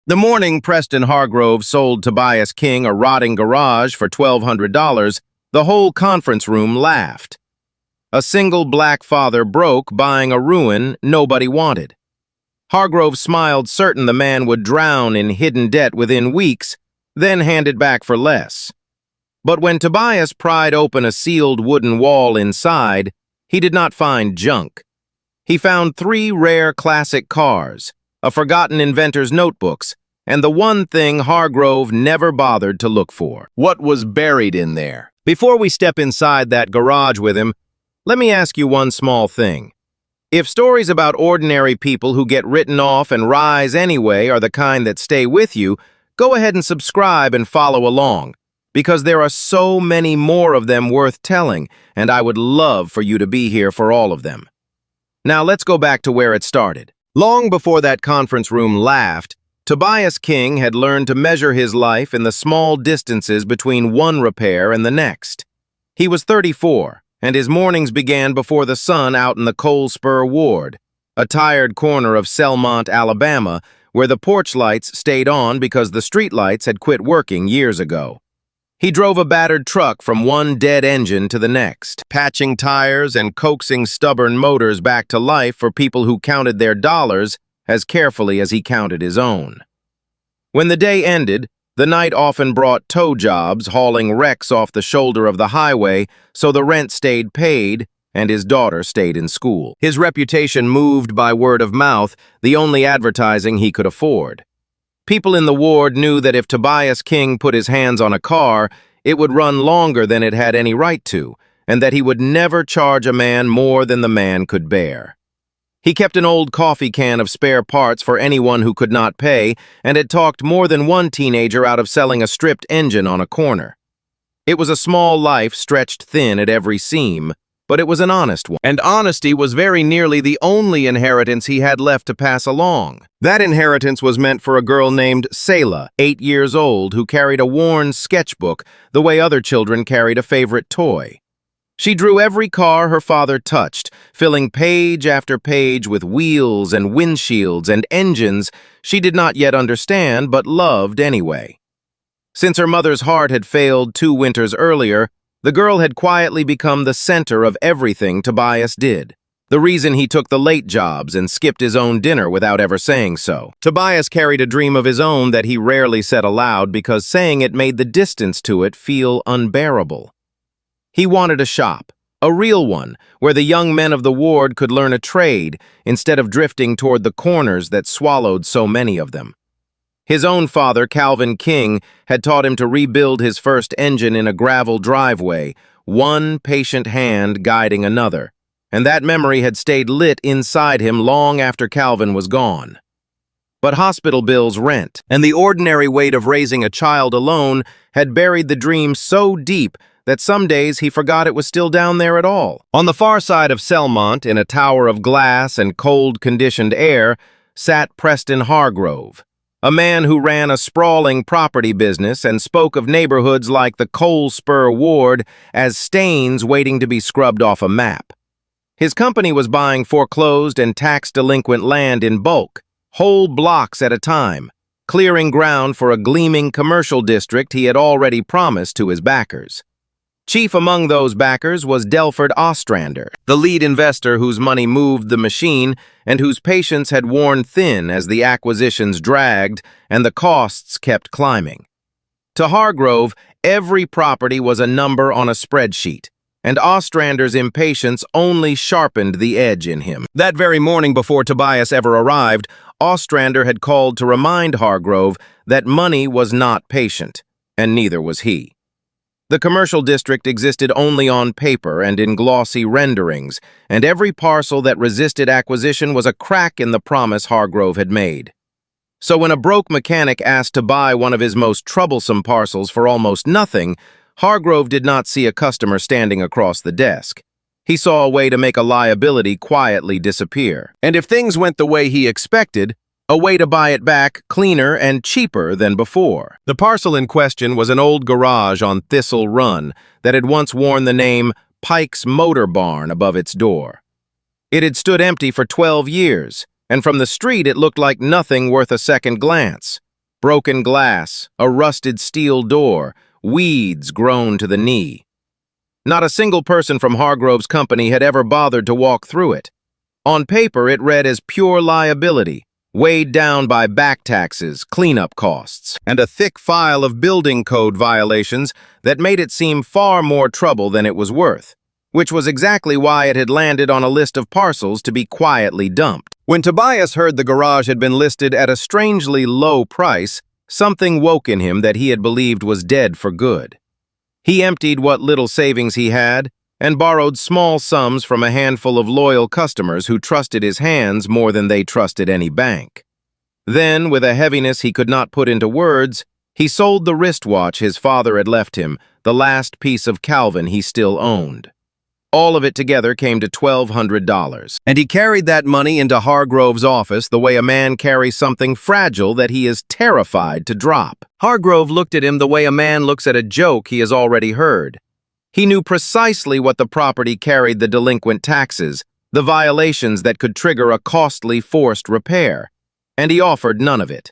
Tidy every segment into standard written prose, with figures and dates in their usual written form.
The morning Preston Hargrove sold Tobias King a rotting garage for $1,200, the whole conference room laughed. A single black father broke buying a ruin nobody wanted. Hargrove smiled, certain the man would drown in hidden debt within weeks, then hand it back for less. But when Tobias pried open a sealed wooden wall inside, he did not find junk. He found 3 rare classic cars, a forgotten inventor's notebooks, and the one thing Hargrove never bothered to look for. What was buried in there? Before we step inside that garage with him, let me ask you one small thing. If stories about ordinary people who get written off and rise anyway are the kind that stay with you, go ahead and subscribe and follow along, because there are so many more of them worth telling, and I would love for you to be here for all of them. Now let's go back to where it started. Long before that conference room laughed, Tobias King had learned to measure his life in the small distances between one repair and the next. He was 34, and his mornings began before the sun out in the Coal Spur Ward, a tired corner of Selmont, Alabama, where the porch lights stayed on because the street lights had quit working years ago. He drove a battered truck from one dead engine to the next, patching tires and coaxing stubborn motors back to life for people who counted their dollars as carefully as he counted his own. When the day ended, the night often brought tow jobs hauling wrecks off the shoulder of the highway, so the rent stayed paid and his daughter stayed in school. His reputation moved by word of mouth, the only advertising he could afford. People in the ward knew that if Tobias King put his hands on a car, it would run longer than it had any right to, and that he would never charge a man more than the man could bear. He kept an old coffee can of spare parts for anyone who could not pay, and had talked more than one teenager out of selling a stripped engine on a corner. It was a small life stretched thin at every seam, but it was an honest one. And honesty was very nearly the only inheritance he had left to pass along. That inheritance was meant for a girl named Selah, 8 years old, who carried a worn sketchbook the way other children carried a favorite toy. She drew every car her father touched, filling page after page with wheels and windshields and engines she did not yet understand but loved anyway. Since her mother's heart had failed 2 winters earlier, the girl had quietly become the center of everything Tobias did, the reason he took the late jobs and skipped his own dinner without ever saying so. Tobias carried a dream of his own that he rarely said aloud because saying it made the distance to it feel unbearable. He wanted a shop, a real one, where the young men of the ward could learn a trade instead of drifting toward the corners that swallowed so many of them. His own father, Calvin King, had taught him to rebuild his first engine in a gravel driveway, one patient hand guiding another, and that memory had stayed lit inside him long after Calvin was gone. But hospital bills, rent, and the ordinary weight of raising a child alone had buried the dream so deep that some days he forgot it was still down there at all. On the far side of Selmont, in a tower of glass and cold-conditioned air, sat Preston Hargrove, a man who ran a sprawling property business and spoke of neighborhoods like the Coal Spur Ward as stains waiting to be scrubbed off a map. His company was buying foreclosed and tax-delinquent land in bulk, whole blocks at a time, clearing ground for a gleaming commercial district he had already promised to his backers. Chief among those backers was Delford Ostrander, the lead investor whose money moved the machine and whose patience had worn thin as the acquisitions dragged and the costs kept climbing. To Hargrove, every property was a number on a spreadsheet, and Ostrander's impatience only sharpened the edge in him. That very morning before Tobias ever arrived, Ostrander had called to remind Hargrove that money was not patient, and neither was he. The commercial district existed only on paper and in glossy renderings, and every parcel that resisted acquisition was a crack in the promise Hargrove had made. So when a broke mechanic asked to buy one of his most troublesome parcels for almost nothing, Hargrove did not see a customer standing across the desk. He saw a way to make a liability quietly disappear. And if things went the way he expected, a way to buy it back cleaner and cheaper than before. The parcel in question was an old garage on Thistle Run that had once worn the name Pike's Motor Barn above its door. It had stood empty for 12 years, and from the street it looked like nothing worth a second glance. Broken glass, a rusted steel door, weeds grown to the knee. Not a single person from Hargrove's company had ever bothered to walk through it. On paper, it read as pure liability, weighed down by back taxes, cleanup costs, and a thick file of building code violations that made it seem far more trouble than it was worth, which was exactly why it had landed on a list of parcels to be quietly dumped. When Tobias heard the garage had been listed at a strangely low price, something woke in him that he had believed was dead for good. He emptied what little savings he had and borrowed small sums from a handful of loyal customers who trusted his hands more than they trusted any bank. Then, with a heaviness he could not put into words, he sold the wristwatch his father had left him, the last piece of Calvin he still owned. All of it together came to $1,200, and he carried that money into Hargrove's office the way a man carries something fragile that he is terrified to drop. Hargrove looked at him the way a man looks at a joke he has already heard. He knew precisely what the property carried: the delinquent taxes, the violations that could trigger a costly forced repair, and he offered none of it.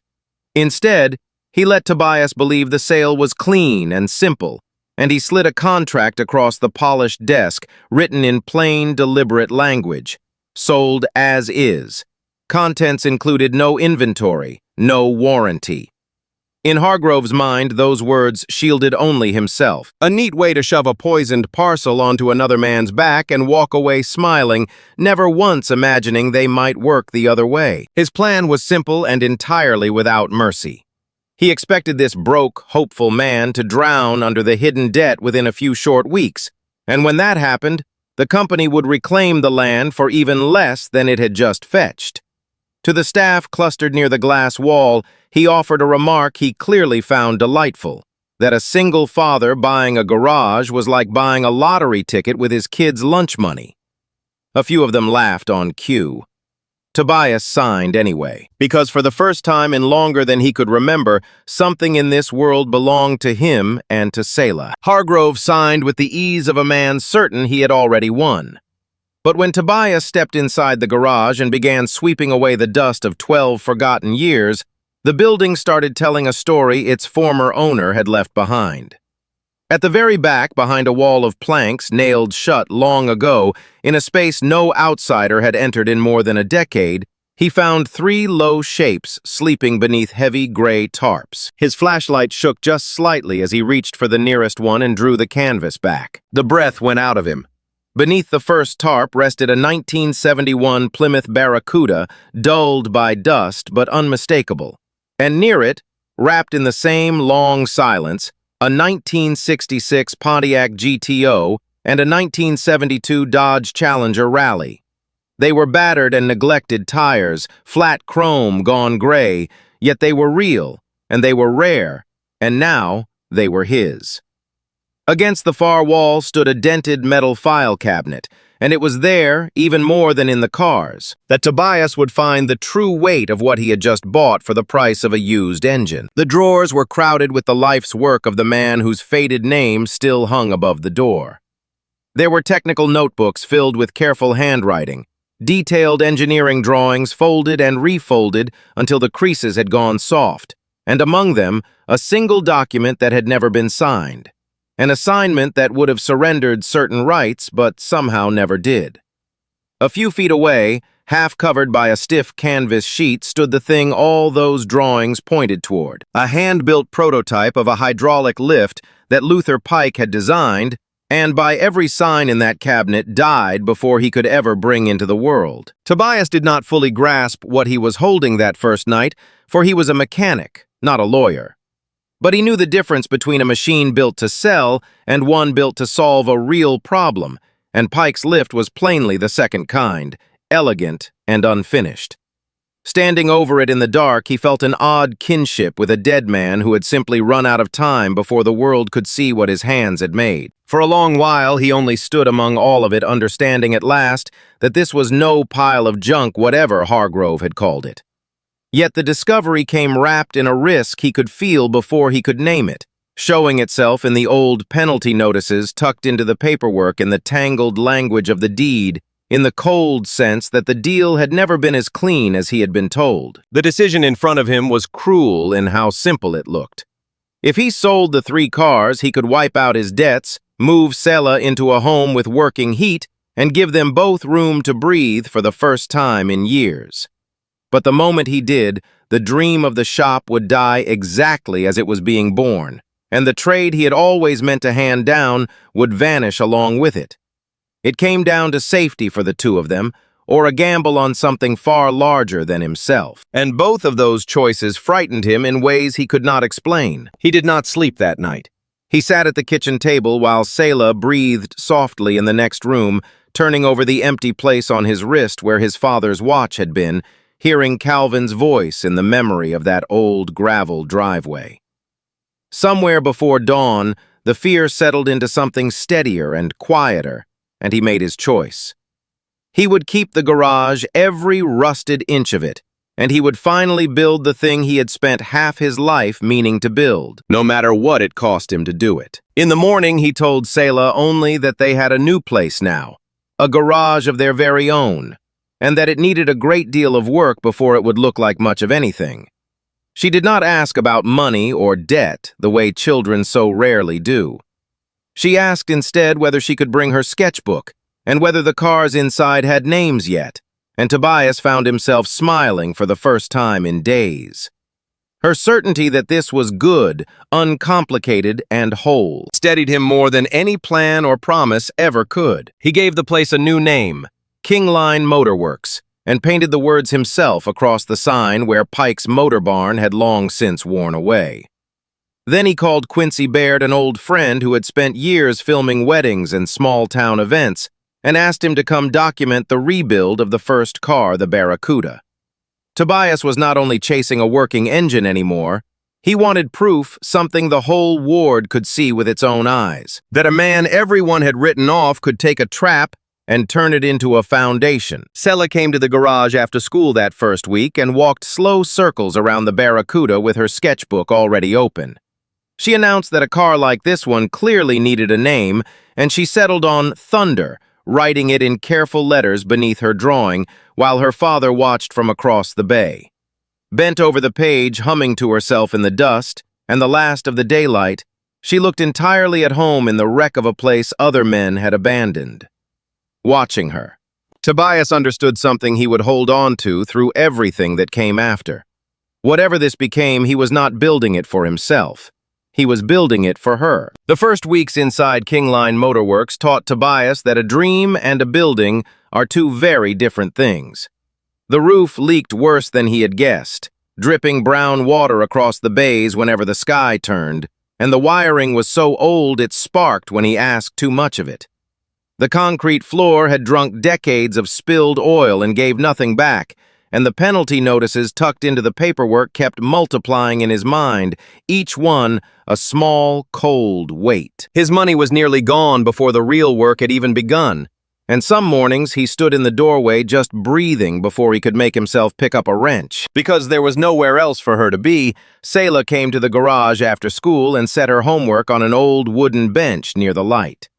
Instead, he let Tobias believe the sale was clean and simple, and he slid a contract across the polished desk, written in plain, deliberate language. Sold as is. Contents included no inventory, no warranty. In Hargrove's mind, those words shielded only himself. A neat way to shove a poisoned parcel onto another man's back and walk away smiling, never once imagining they might work the other way. His plan was simple and entirely without mercy. He expected this broke, hopeful man to drown under the hidden debt within a few short weeks, and when that happened, the company would reclaim the land for even less than it had just fetched. To the staff clustered near the glass wall, he offered a remark he clearly found delightful: that a single father buying a garage was like buying a lottery ticket with his kids' lunch money. A few of them laughed on cue. Tobias signed anyway, because for the first time in longer than he could remember, something in this world belonged to him and to Selah. Hargrove signed with the ease of a man certain he had already won. But when Tobias stepped inside the garage and began sweeping away the dust of 12 forgotten years, the building started telling a story its former owner had left behind. At the very back, behind a wall of planks nailed shut long ago, in a space no outsider had entered in more than a decade, he found 3 low shapes sleeping beneath heavy gray tarps. His flashlight shook just slightly as he reached for the nearest one and drew the canvas back. The breath went out of him. Beneath the first tarp rested a 1971 Plymouth Barracuda, dulled by dust but unmistakable. And near it, wrapped in the same long silence, a 1966 Pontiac GTO and a 1972 Dodge Challenger Rally. They were battered and neglected tires, flat chrome gone gray, yet they were real, and they were rare, and now they were his. Against the far wall stood a dented metal file cabinet, and it was there, even more than in the cars, that Tobias would find the true weight of what he had just bought for the price of a used engine. The drawers were crowded with the life's work of the man whose faded name still hung above the door. There were technical notebooks filled with careful handwriting, detailed engineering drawings folded and refolded until the creases had gone soft, and among them, a single document that had never been signed. An assignment that would have surrendered certain rights, but somehow never did. A few feet away, half covered by a stiff canvas sheet, stood the thing all those drawings pointed toward: a hand-built prototype of a hydraulic lift that Luther Pike had designed, and by every sign in that cabinet died before he could ever bring into the world. Tobias did not fully grasp what he was holding that first night, for he was a mechanic, not a lawyer. But he knew the difference between a machine built to sell and one built to solve a real problem, and Pike's lift was plainly the second kind, elegant and unfinished. Standing over it in the dark, he felt an odd kinship with a dead man who had simply run out of time before the world could see what his hands had made. For a long while, he only stood among all of it, understanding at last that this was no pile of junk, whatever Hargrove had called it. Yet the discovery came wrapped in a risk he could feel before he could name it, showing itself in the old penalty notices tucked into the paperwork in the tangled language of the deed, in the cold sense that the deal had never been as clean as he had been told. The decision in front of him was cruel in how simple it looked. If he sold the 3 cars, he could wipe out his debts, move Sela into a home with working heat, and give them both room to breathe for the first time in years. But the moment he did, the dream of the shop would die exactly as it was being born, and the trade he had always meant to hand down would vanish along with it. It came down to safety for the two of them, or a gamble on something far larger than himself. And both of those choices frightened him in ways he could not explain. He did not sleep that night. He sat at the kitchen table while Sela breathed softly in the next room, turning over the empty place on his wrist where his father's watch had been, hearing Calvin's voice in the memory of that old gravel driveway. Somewhere before dawn, the fear settled into something steadier and quieter, and he made his choice. He would keep the garage, every rusted inch of it, and he would finally build the thing he had spent half his life meaning to build, no matter what it cost him to do it. In the morning, he told Sela only that they had a new place now, a garage of their very own, and that it needed a great deal of work before it would look like much of anything. She did not ask about money or debt the way children so rarely do. She asked instead whether she could bring her sketchbook and whether the cars inside had names yet, and Tobias found himself smiling for the first time in days. Her certainty that this was good, uncomplicated, and whole steadied him more than any plan or promise ever could. He gave the place a new name, King Line Motor Works, and painted the words himself across the sign where Pike's Motor Barn had long since worn away. Then he called Quincy Baird, an old friend who had spent years filming weddings and small-town events, and asked him to come document the rebuild of the first car, the Barracuda. Tobias was not only chasing a working engine anymore, he wanted proof, something the whole ward could see with its own eyes, that a man everyone had written off could take a trap and turn it into a foundation. Sela came to the garage after school that first week and walked slow circles around the Barracuda with her sketchbook already open. She announced that a car like this one clearly needed a name, and she settled on Thunder, writing it in careful letters beneath her drawing, while her father watched from across the bay. Bent over the page, humming to herself in the dust, and the last of the daylight, she looked entirely at home in the wreck of a place other men had abandoned. Watching her, Tobias understood something he would hold on to through everything that came after. Whatever this became, he was not building it for himself. He was building it for her. The first weeks inside King Line Motor Works taught Tobias that a dream and a building are two very different things. The roof leaked worse than he had guessed, dripping brown water across the bays whenever the sky turned, and the wiring was so old it sparked when he asked too much of it. The concrete floor had drunk decades of spilled oil and gave nothing back, and the penalty notices tucked into the paperwork kept multiplying in his mind, each one a small, cold weight. His money was nearly gone before the real work had even begun, and some mornings he stood in the doorway just breathing before he could make himself pick up a wrench. Because there was nowhere else for her to be, Sela came to the garage after school and set her homework on an old wooden bench near the light.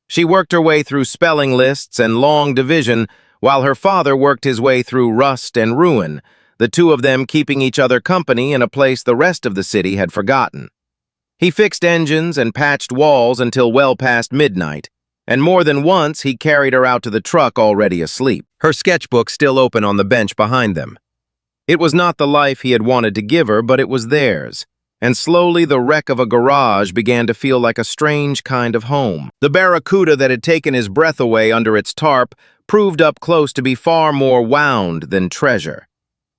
She worked her way through spelling lists and long division, while her father worked his way through rust and ruin, the two of them keeping each other company in a place the rest of the city had forgotten. He fixed engines and patched walls until well past midnight, and more than once he carried her out to the truck already asleep, her sketchbook still open on the bench behind them. It was not the life he had wanted to give her, but it was theirs, and slowly the wreck of a garage began to feel like a strange kind of home. The Barracuda that had taken his breath away under its tarp proved up close to be far more wound than treasure.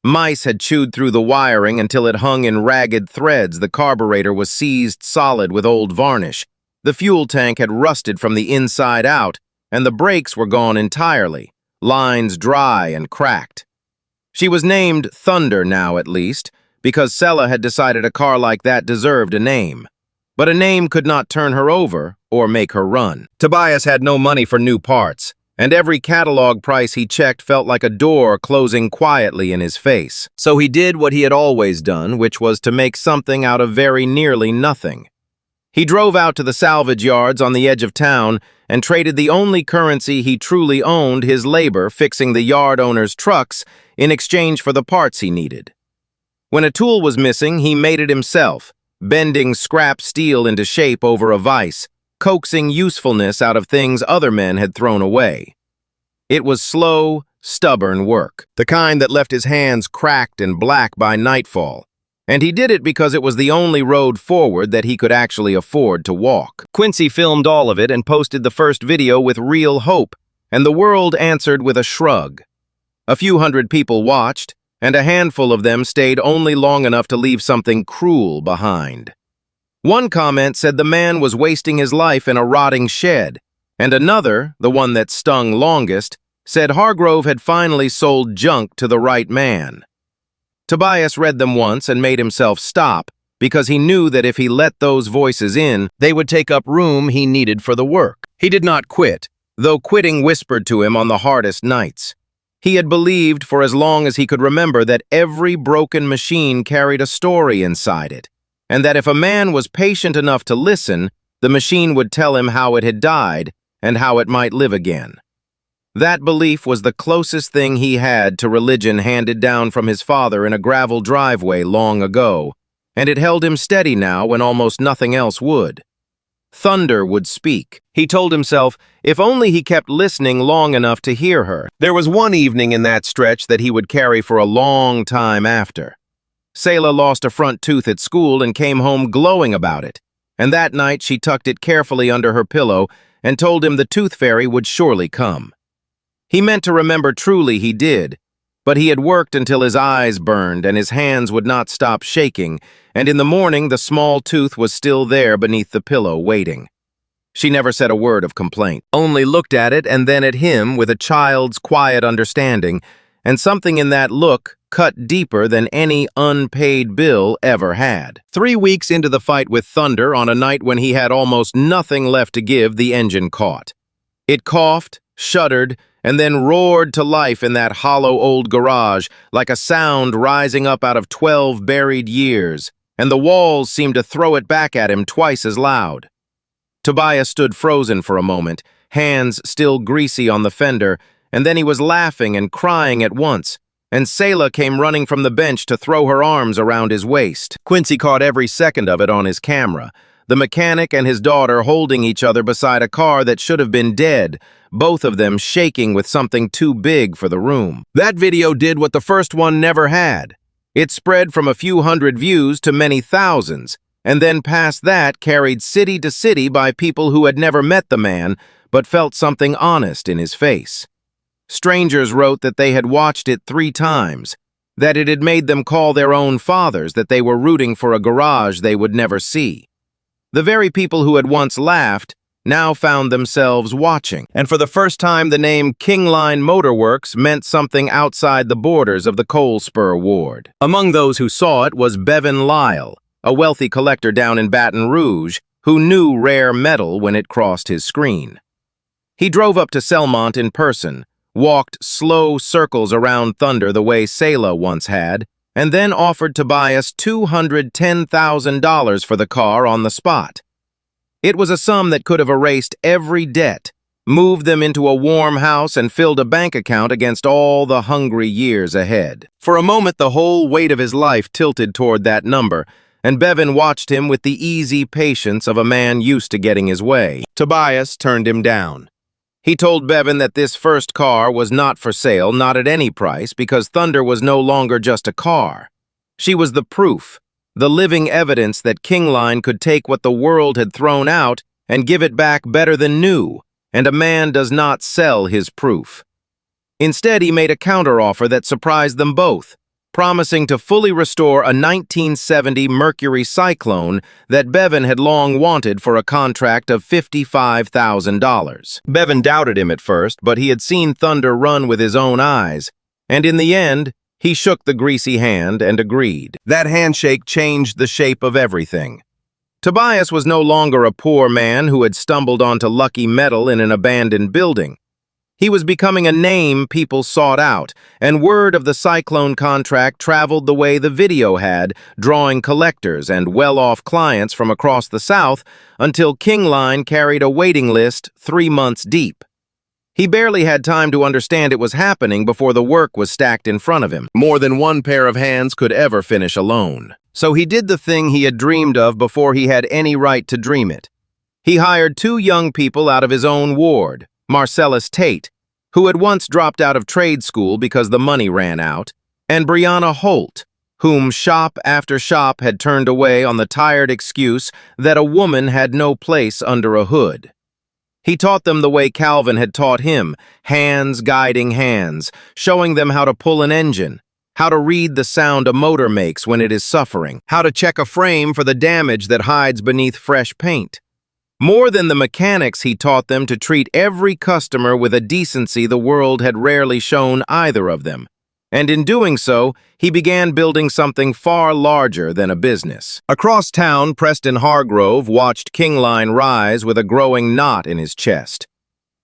Mice had chewed through the wiring until it hung in ragged threads. The carburetor was seized solid with old varnish. The fuel tank had rusted from the inside out, and the brakes were gone entirely, lines dry and cracked. She was named Thunder now, at least, because Sela had decided a car like that deserved a name. But a name could not turn her over or make her run. Tobias had no money for new parts, and every catalog price he checked felt like a door closing quietly in his face. So he did what he had always done, which was to make something out of very nearly nothing. He drove out to the salvage yards on the edge of town and traded the only currency he truly owned, his labor, fixing the yard owner's trucks, in exchange for the parts he needed. When a tool was missing, he made it himself, bending scrap steel into shape over a vise, coaxing usefulness out of things other men had thrown away. It was slow, stubborn work, the kind that left his hands cracked and black by nightfall, and he did it because it was the only road forward that he could actually afford to walk. Quincy filmed all of it and posted the first video with real hope, and the world answered with a shrug. A few hundred people watched, and a handful of them stayed only long enough to leave something cruel behind. One comment said the man was wasting his life in a rotting shed, and another, the one that stung longest, said Hargrove had finally sold junk to the right man. Tobias read them once and made himself stop, because he knew that if he let those voices in, they would take up room he needed for the work. He did not quit, though quitting whispered to him on the hardest nights. He had believed for as long as he could remember that every broken machine carried a story inside it, and that if a man was patient enough to listen, the machine would tell him how it had died and how it might live again. That belief was the closest thing he had to religion handed down from his father in a gravel driveway long ago, and it held him steady now when almost nothing else would. Thunder would speak. He told himself, if only he kept listening long enough to hear her. There was one evening in that stretch that he would carry for a long time after. Selah lost a front tooth at school and came home glowing about it, and that night she tucked it carefully under her pillow and told him the tooth fairy would surely come. He meant to remember truly he did, but he had worked until his eyes burned and his hands would not stop shaking, and in the morning the small tooth was still there beneath the pillow waiting. She never said a word of complaint, only looked at it and then at him with a child's quiet understanding, and something in that look cut deeper than any unpaid bill ever had. 3 weeks into the fight with Thunder, on a night when he had almost nothing left to give, the engine caught. It coughed, shuddered, and then roared to life in that hollow old garage like a sound rising up out of 12 buried years, and the walls seemed to throw it back at him twice as loud. Tobias stood frozen for a moment, hands still greasy on the fender, and then he was laughing and crying at once, and Selah came running from the bench to throw her arms around his waist. Quincy caught every second of it on his camera, the mechanic and his daughter holding each other beside a car that should have been dead, both of them shaking with something too big for the room. That video did what the first one never had. It spread from a few hundred views to many thousands, and then past that carried city to city by people who had never met the man but felt something honest in his face. Strangers wrote that they had watched it 3 times, that it had made them call their own fathers, that they were rooting for a garage they would never see. The very people who had once laughed now found themselves watching, and for the first time the name King Line Motor Works meant something outside the borders of the Coal Spur ward. Among those who saw it was Bevan Lyle, a wealthy collector down in Baton Rouge, who knew rare metal when it crossed his screen. He drove up to Selmont in person, walked slow circles around Thunder the way Selah once had, and then offered Tobias $210,000 for the car on the spot. It was a sum that could have erased every debt, moved them into a warm house, and filled a bank account against all the hungry years ahead. For a moment, the whole weight of his life tilted toward that number, and Bevan watched him with the easy patience of a man used to getting his way. Tobias turned him down. He told Bevan that this first car was not for sale, not at any price, because Thunder was no longer just a car. She was the proof, the living evidence that King Line could take what the world had thrown out and give it back better than new, and a man does not sell his proof. Instead, he made a counteroffer that surprised them both, promising to fully restore a 1970 Mercury Cyclone that Bevan had long wanted for a contract of $55,000. Bevan doubted him at first, but he had seen Thunder run with his own eyes, and in the end, he shook the greasy hand and agreed. That handshake changed the shape of everything. Tobias was no longer a poor man who had stumbled onto lucky metal in an abandoned building. He was becoming a name people sought out, and word of the Cyclone contract traveled the way the video had, drawing collectors and well-off clients from across the South until King Line carried a waiting list 3 months deep. He barely had time to understand it was happening before the work was stacked in front of him. More than one pair of hands could ever finish alone. So he did the thing he had dreamed of before he had any right to dream it. He hired 2 young people out of his own ward, Marcellus Tate, who had once dropped out of trade school because the money ran out, and Brianna Holt, whom shop after shop had turned away on the tired excuse that a woman had no place under a hood. He taught them the way Calvin had taught him, hands guiding hands, showing them how to pull an engine, how to read the sound a motor makes when it is suffering, how to check a frame for the damage that hides beneath fresh paint. More than the mechanics, he taught them to treat every customer with a decency the world had rarely shown either of them. And in doing so, he began building something far larger than a business. Across town, Preston Hargrove watched King Line rise with a growing knot in his chest.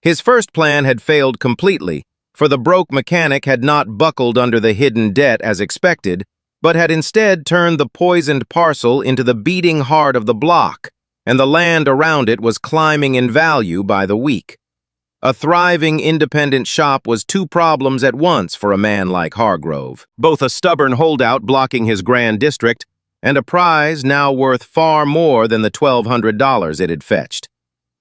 His first plan had failed completely, for the broke mechanic had not buckled under the hidden debt as expected, but had instead turned the poisoned parcel into the beating heart of the block, and the land around it was climbing in value by the week. A thriving independent shop was 2 problems at once for a man like Hargrove, both a stubborn holdout blocking his grand district and a prize now worth far more than the $1,200 it had fetched.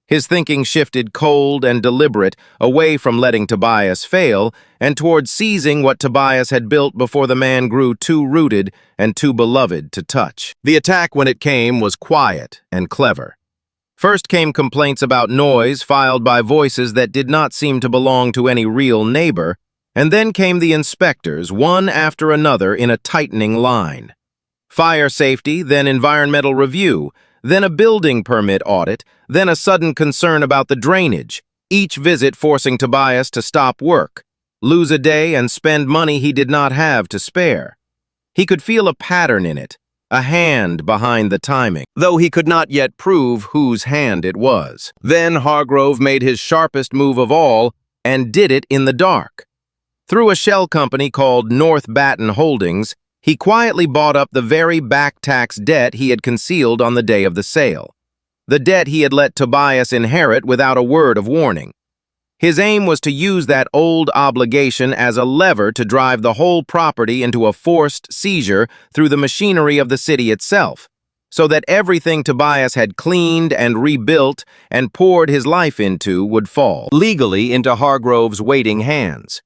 His thinking shifted cold and deliberate away from letting Tobias fail and toward seizing what Tobias had built before the man grew too rooted and too beloved to touch. The attack, when it came, was quiet and clever. First came complaints about noise filed by voices that did not seem to belong to any real neighbor, and then came the inspectors, one after another in a tightening line. Fire safety, then environmental review, then a building permit audit, then a sudden concern about the drainage, each visit forcing Tobias to stop work, lose a day, and spend money he did not have to spare. He could feel a pattern in it, a hand behind the timing, though he could not yet prove whose hand it was. Then Hargrove made his sharpest move of all and did it in the dark. Through a shell company called North Baton Holdings, he quietly bought up the very back tax debt he had concealed on the day of the sale. The debt he had let Tobias inherit without a word of warning. His aim was to use that old obligation as a lever to drive the whole property into a forced seizure through the machinery of the city itself, so that everything Tobias had cleaned and rebuilt and poured his life into would fall legally into Hargrove's waiting hands.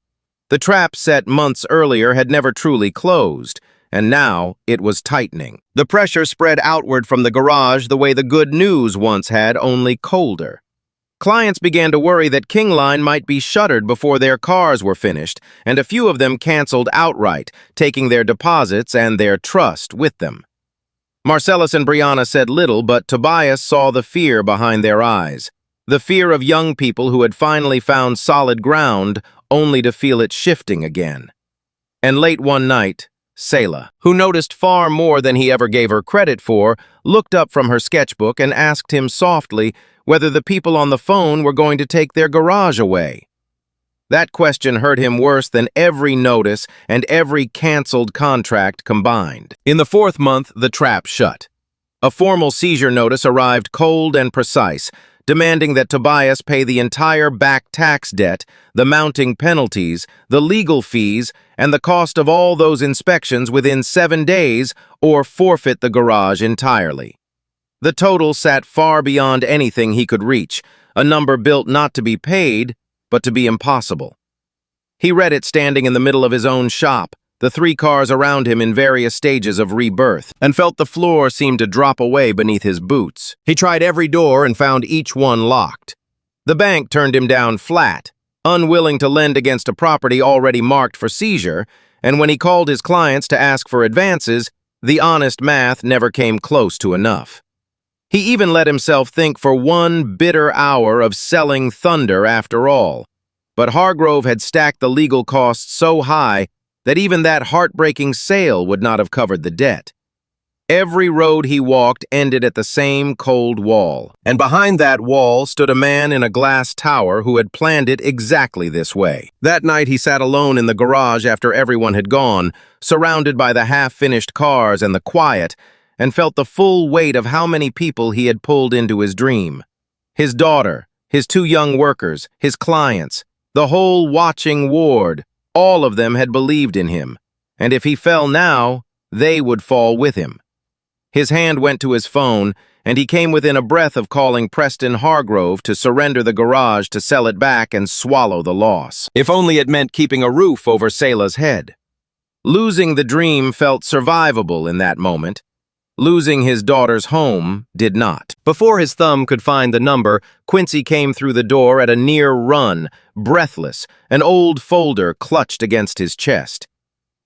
The trap set months earlier had never truly closed, and now it was tightening. The pressure spread outward from the garage the way the good news once had, only colder. Clients began to worry that King Line might be shuttered before their cars were finished, and a few of them canceled outright, taking their deposits and their trust with them. Marcellus and Brianna said little, but Tobias saw the fear behind their eyes, the fear of young people who had finally found solid ground only to feel it shifting again. And late one night, Selah, who noticed far more than he ever gave her credit for, looked up from her sketchbook and asked him softly whether the people on the phone were going to take their garage away. That question hurt him worse than every notice and every canceled contract combined. In the 4th month, the trap shut. A formal seizure notice arrived cold and precise, demanding that Tobias pay the entire back tax debt, the mounting penalties, the legal fees, and the cost of all those inspections within 7 days, or forfeit the garage entirely. The total sat far beyond anything he could reach, a number built not to be paid, but to be impossible. He read it standing in the middle of his own shop, the 3 cars around him in various stages of rebirth, and felt the floor seem to drop away beneath his boots. He tried every door and found each one locked. The bank turned him down flat, unwilling to lend against a property already marked for seizure, and when he called his clients to ask for advances, the honest math never came close to enough. He even let himself think for one bitter hour of selling thunder after all. But Hargrove had stacked the legal costs so high that even that heartbreaking sale would not have covered the debt. Every road he walked ended at the same cold wall, and behind that wall stood a man in a glass tower who had planned it exactly this way. That night he sat alone in the garage after everyone had gone, surrounded by the half-finished cars and the quiet, and felt the full weight of how many people he had pulled into his dream. His daughter, his 2 young workers, his clients, the whole watching ward, all of them had believed in him, and if he fell now, they would fall with him. His hand went to his phone, and he came within a breath of calling Preston Hargrove to surrender the garage to sell it back and swallow the loss. If only it meant keeping a roof over Selah's head. Losing the dream felt survivable in that moment. Losing his daughter's home did not. Before his thumb could find the number, Quincy came through the door at a near run, breathless, an old folder clutched against his chest.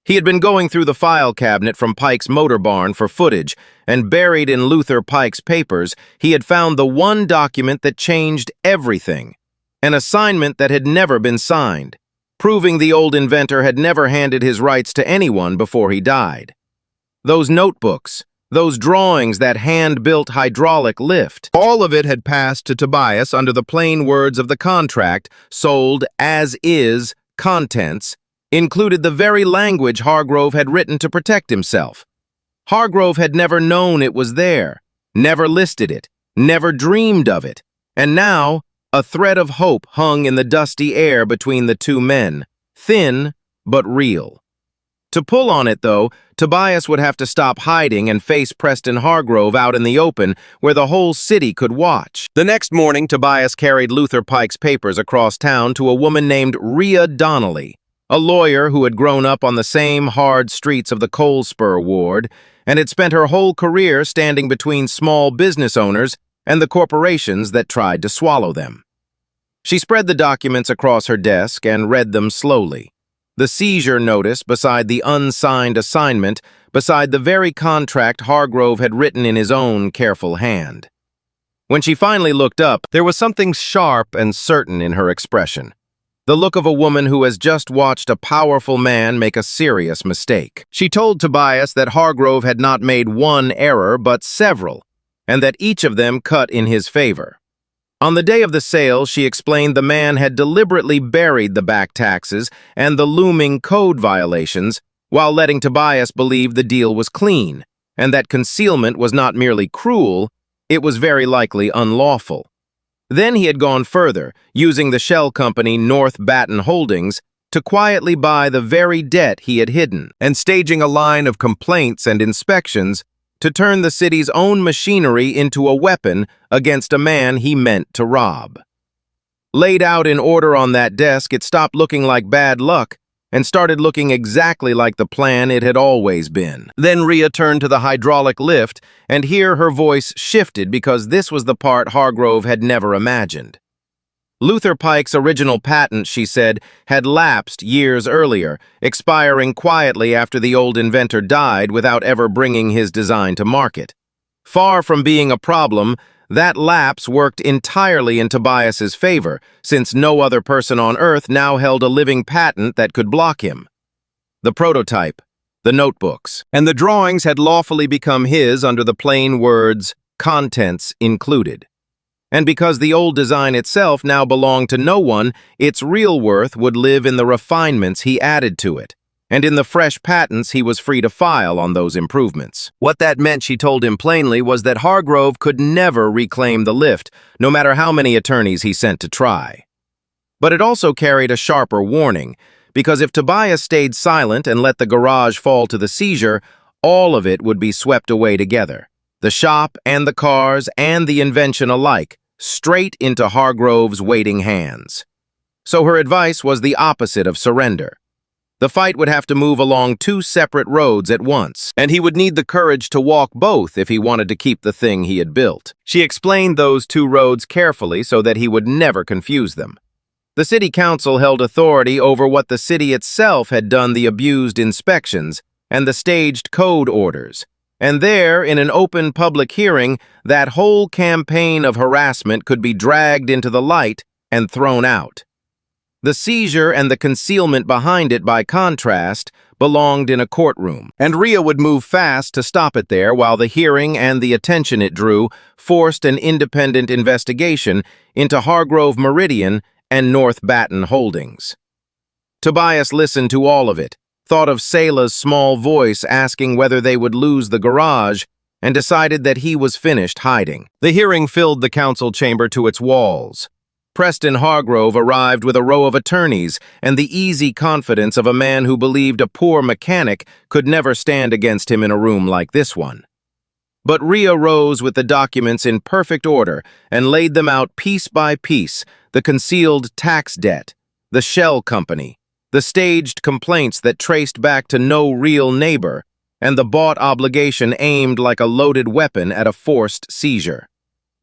He had been going through the file cabinet from Pike's motor barn for footage, and buried in Luther Pike's papers, he had found the one document that changed everything. An assignment that had never been signed, proving the old inventor had never handed his rights to anyone before he died. Those notebooks, those drawings, that hand-built hydraulic lift, all of it had passed to Tobias under the plain words of the contract, sold as is, contents, included the very language Hargrove had written to protect himself. Hargrove had never known it was there, never listed it, never dreamed of it, and now a thread of hope hung in the dusty air between the 2 men, thin but real. To pull on it, though, Tobias would have to stop hiding and face Preston Hargrove out in the open where the whole city could watch. The next morning, Tobias carried Luther Pike's papers across town to a woman named Rhea Donnelly, a lawyer who had grown up on the same hard streets of the Coal Spur ward and had spent her whole career standing between small business owners and the corporations that tried to swallow them. She spread the documents across her desk and read them slowly. The seizure notice beside the unsigned assignment, beside the very contract Hargrove had written in his own careful hand. When she finally looked up, there was something sharp and certain in her expression. The look of a woman who has just watched a powerful man make a serious mistake. She told Tobias that Hargrove had not made one error, but several, and that each of them cut in his favor. On the day of the sale, she explained the man had deliberately buried the back taxes and the looming code violations while letting Tobias believe the deal was clean, and that concealment was not merely cruel, it was very likely unlawful. Then he had gone further, using the shell company North Baton Holdings to quietly buy the very debt he had hidden, and staging a line of complaints and inspections to turn the city's own machinery into a weapon against a man he meant to rob. Laid out in order on that desk, it stopped looking like bad luck and started looking exactly like the plan it had always been. Then Rhea turned to the hydraulic lift, and here her voice shifted because this was the part Hargrove had never imagined. Luther Pike's original patent, she said, had lapsed years earlier, expiring quietly after the old inventor died without ever bringing his design to market. Far from being a problem, that lapse worked entirely in Tobias's favor, since no other person on Earth now held a living patent that could block him. The prototype, the notebooks, and the drawings had lawfully become his under the plain words, contents included. And because the old design itself now belonged to no one, its real worth would live in the refinements he added to it, and in the fresh patents he was free to file on those improvements. What that meant, she told him plainly, was that Hargrove could never reclaim the lift, no matter how many attorneys he sent to try. But it also carried a sharper warning, because if Tobias stayed silent and let the garage fall to the seizure, all of it would be swept away together. The shop and the cars and the invention alike, straight into Hargrove's waiting hands. So her advice was the opposite of surrender. The fight would have to move along 2 separate roads at once, and he would need the courage to walk both if he wanted to keep the thing he had built. She explained those 2 roads carefully so that he would never confuse them. The city council held authority over what the city itself had done the abused inspections and the staged code orders, and there, in an open public hearing, that whole campaign of harassment could be dragged into the light and thrown out. The seizure and the concealment behind it, by contrast, belonged in a courtroom, and Rhea would move fast to stop it there while the hearing and the attention it drew forced an independent investigation into Hargrove Meridian and North Baton Holdings. Tobias listened to all of it, thought of Selah's small voice asking whether they would lose the garage, and decided that he was finished hiding. The hearing filled the council chamber to its walls. Preston Hargrove arrived with a row of attorneys and the easy confidence of a man who believed a poor mechanic could never stand against him in a room like this one. But Rhea rose with the documents in perfect order and laid them out piece by piece: the concealed tax debt, the shell company, the staged complaints that traced back to no real neighbor, and the bought obligation aimed like a loaded weapon at a forced seizure.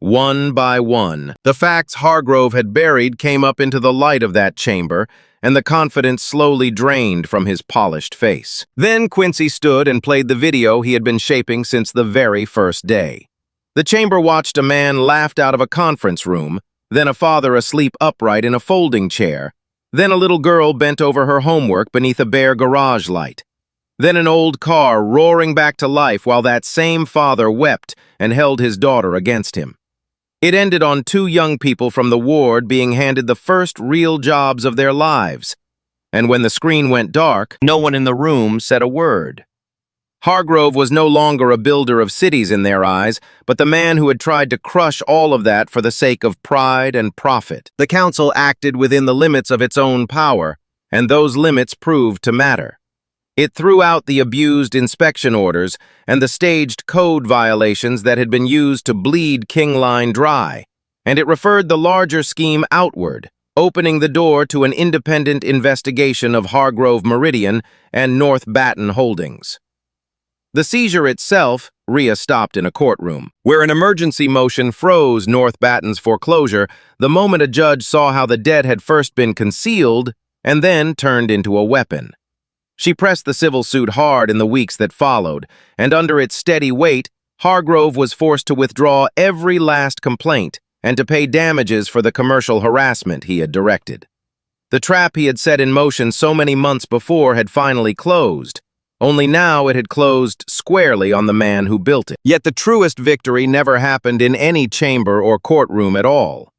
One by one, the facts Hargrove had buried came up into the light of that chamber, and the confidence slowly drained from his polished face. Then Quincy stood and played the video he had been shaping since the very first day. The chamber watched a man laughed out of a conference room, then a father asleep upright in a folding chair, then a little girl bent over her homework beneath a bare garage light. Then an old car roaring back to life while that same father wept and held his daughter against him. It ended on two young people from the ward being handed the first real jobs of their lives. And when the screen went dark, no one in the room said a word. Hargrove was no longer a builder of cities in their eyes, but the man who had tried to crush all of that for the sake of pride and profit. The council acted within the limits of its own power, and those limits proved to matter. It threw out the abused inspection orders and the staged code violations that had been used to bleed King Line dry, and it referred the larger scheme outward, opening the door to an independent investigation of Hargrove Meridian and North Baton Holdings. The seizure itself, Rhea stopped in a courtroom, where an emergency motion froze North Baton's foreclosure the moment a judge saw how the debt had first been concealed and then turned into a weapon. She pressed the civil suit hard in the weeks that followed, and under its steady weight, Hargrove was forced to withdraw every last complaint and to pay damages for the commercial harassment he had directed. The trap he had set in motion so many months before had finally closed, only now it had closed squarely on the man who built it. Yet the truest victory never happened in any chamber or courtroom at all.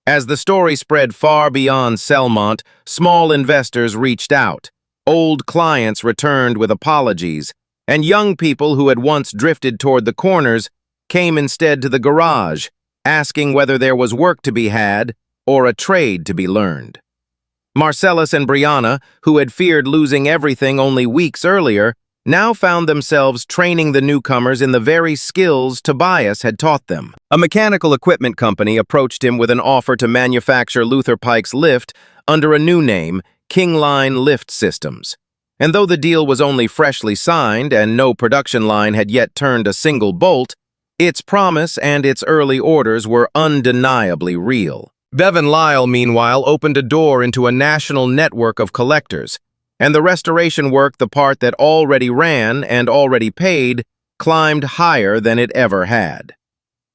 As the story spread far beyond Selmont, small investors reached out. Old clients returned with apologies, and young people who had once drifted toward the corners came instead to the garage, asking whether there was work to be had or a trade to be learned. Marcellus and Brianna, who had feared losing everything only weeks earlier, now found themselves training the newcomers in the very skills Tobias had taught them. A mechanical equipment company approached him with an offer to manufacture Luther Pike's lift under a new name, King Line Lift Systems. And though the deal was only freshly signed and no production line had yet turned a single bolt, its promise and its early orders were undeniably real. Bevan Lyle, meanwhile, opened a door into a national network of collectors, and the restoration work, the part that already ran and already paid, climbed higher than it ever had.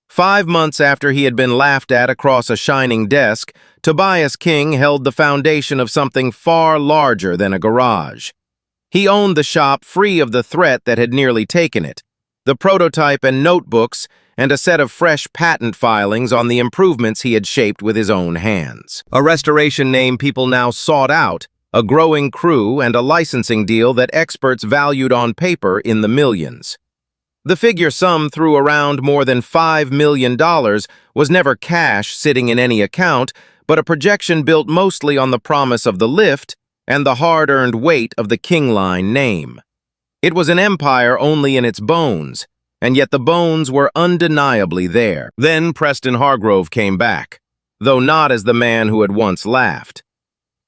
5 months after he had been laughed at across a shining desk, Tobias King held the foundation of something far larger than a garage. He owned the shop free of the threat that had nearly taken it, the prototype and notebooks, and a set of fresh patent filings on the improvements he had shaped with his own hands. A restoration name people now sought out, a growing crew, and a licensing deal that experts valued on paper in the millions. The figure sum threw around more than $5 million was never cash sitting in any account, but a projection built mostly on the promise of the lift and the hard-earned weight of the King Line name. It was an empire only in its bones, and yet the bones were undeniably there. Then Preston Hargrove came back, though not as the man who had once laughed.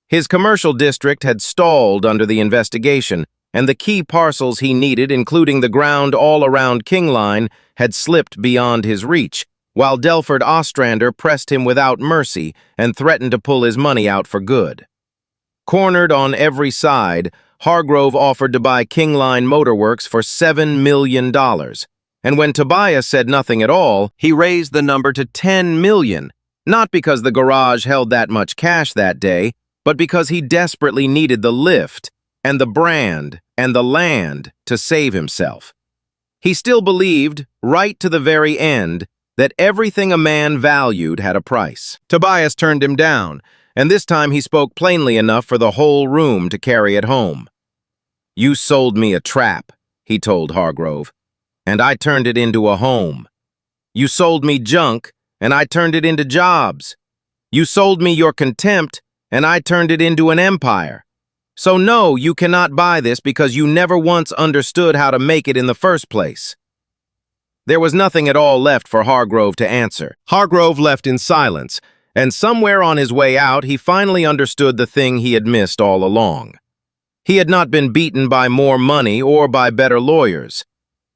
His commercial district had stalled under the investigation, and the key parcels he needed, including the ground all around King Line, had slipped beyond his reach, while Delford Ostrander pressed him without mercy and threatened to pull his money out for good. Cornered on every side, Hargrove offered to buy King Line Motorworks for $7 million, and when Tobias said nothing at all, he raised the number to $10 million, not because the garage held that much cash that day, but because he desperately needed the lift and the brand and the land to save himself. He still believed, right to the very end, that everything a man valued had a price. Tobias turned him down, and this time he spoke plainly enough for the whole room to carry it home. "You sold me a trap," he told Hargrove, "and I turned it into a home. You sold me junk, and I turned it into jobs. You sold me your contempt, and I turned it into an empire. So no, you cannot buy this because you never once understood how to make it in the first place." There was nothing at all left for Hargrove to answer. Hargrove left in silence, and somewhere on his way out, he finally understood the thing he had missed all along. He had not been beaten by more money or by better lawyers.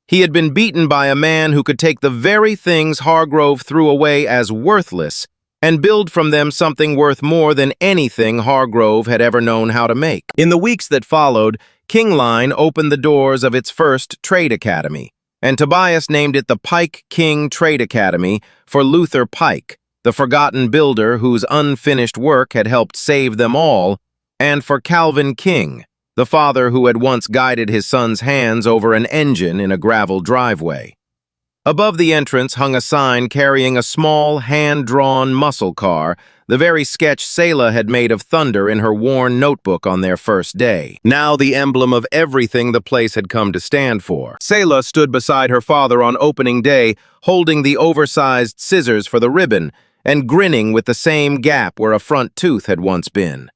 He had been beaten by a man who could take the very things Hargrove threw away as worthless and build from them something worth more than anything Hargrove had ever known how to make. In the weeks that followed, King Line opened the doors of its first trade academy, and Tobias named it the Pike King Trade Academy for Luther Pike, the forgotten builder whose unfinished work had helped save them all, and for Calvin King, the father who had once guided his son's hands over an engine in a gravel driveway. Above the entrance hung a sign carrying a small, hand-drawn muscle car, the very sketch Selah had made of thunder in her worn notebook on their first day. Now the emblem of everything the place had come to stand for. Selah stood beside her father on opening day, holding the oversized scissors for the ribbon, and grinning with the same gap where a front tooth had once been.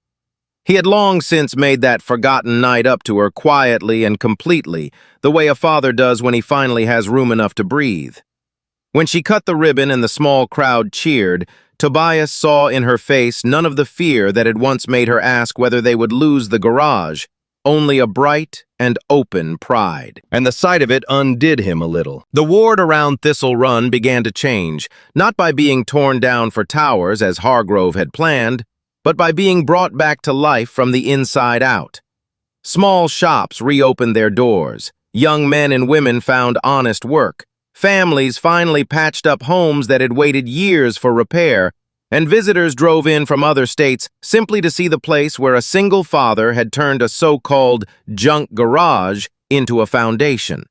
He had long since made that forgotten night up to her quietly and completely, the way a father does when he finally has room enough to breathe. When she cut the ribbon and the small crowd cheered, Tobias saw in her face none of the fear that had once made her ask whether they would lose the garage, only a bright and open pride. And the sight of it undid him a little. The ward around Thistle Run began to change, not by being torn down for towers as Hargrove had planned, but by being brought back to life from the inside out. Small shops reopened their doors, young men and women found honest work, families finally patched up homes that had waited years for repair, and visitors drove in from other states simply to see the place where a single father had turned a so-called junk garage into a foundation.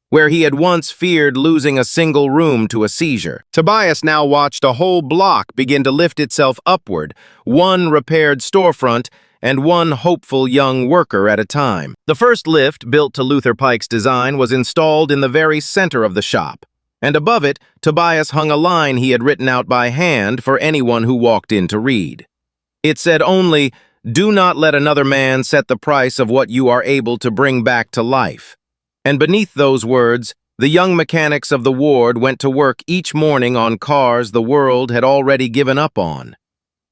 Where he had once feared losing a single room to a seizure, Tobias now watched a whole block begin to lift itself upward, one repaired storefront and one hopeful young worker at a time. The first lift, built to Luther Pike's design, was installed in the very center of the shop, and above it, Tobias hung a line he had written out by hand for anyone who walked in to read. It said only, "Do not let another man set the price of what you are able to bring back to life." And beneath those words, the young mechanics of the ward went to work each morning on cars the world had already given up on.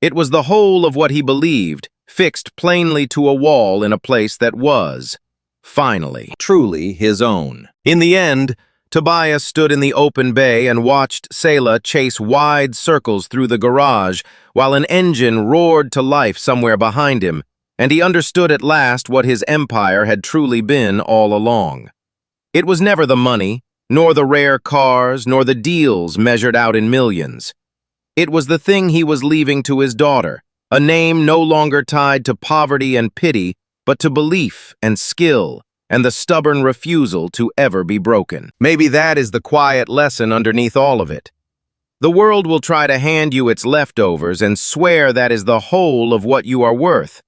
It was the whole of what he believed, fixed plainly to a wall in a place that was, finally, truly his own. In the end, Tobias stood in the open bay and watched Selah chase wide circles through the garage while an engine roared to life somewhere behind him, and he understood at last what his empire had truly been all along. It was never the money, nor the rare cars, nor the deals measured out in millions. It was the thing he was leaving to his daughter, a name no longer tied to poverty and pity, but to belief and skill, and the stubborn refusal to ever be broken. Maybe that is the quiet lesson underneath all of it. The world will try to hand you its leftovers and swear that is the whole of what you are worth.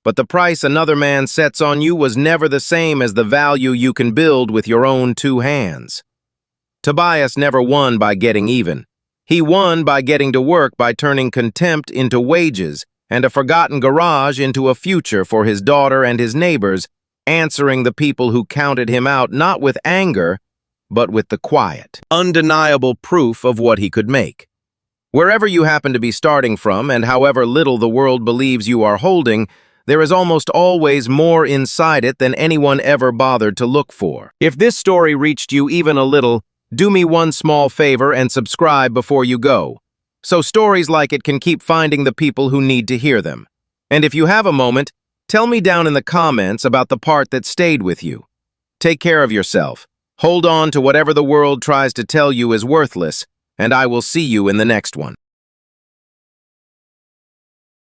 But the price another man sets on you was never the same as the value you can build with your own two hands. Tobias never won by getting even. He won by getting to work by turning contempt into wages and a forgotten garage into a future for his daughter and his neighbors, answering the people who counted him out not with anger, but with the quiet, undeniable proof of what he could make. Wherever you happen to be starting from and however little the world believes you are holding, there is almost always more inside it than anyone ever bothered to look for. If this story reached you even a little, do me one small favor and subscribe before you go, so stories like it can keep finding the people who need to hear them. And if you have a moment, tell me down in the comments about the part that stayed with you. Take care of yourself. Hold on to whatever the world tries to tell you is worthless, and I will see you in the next one.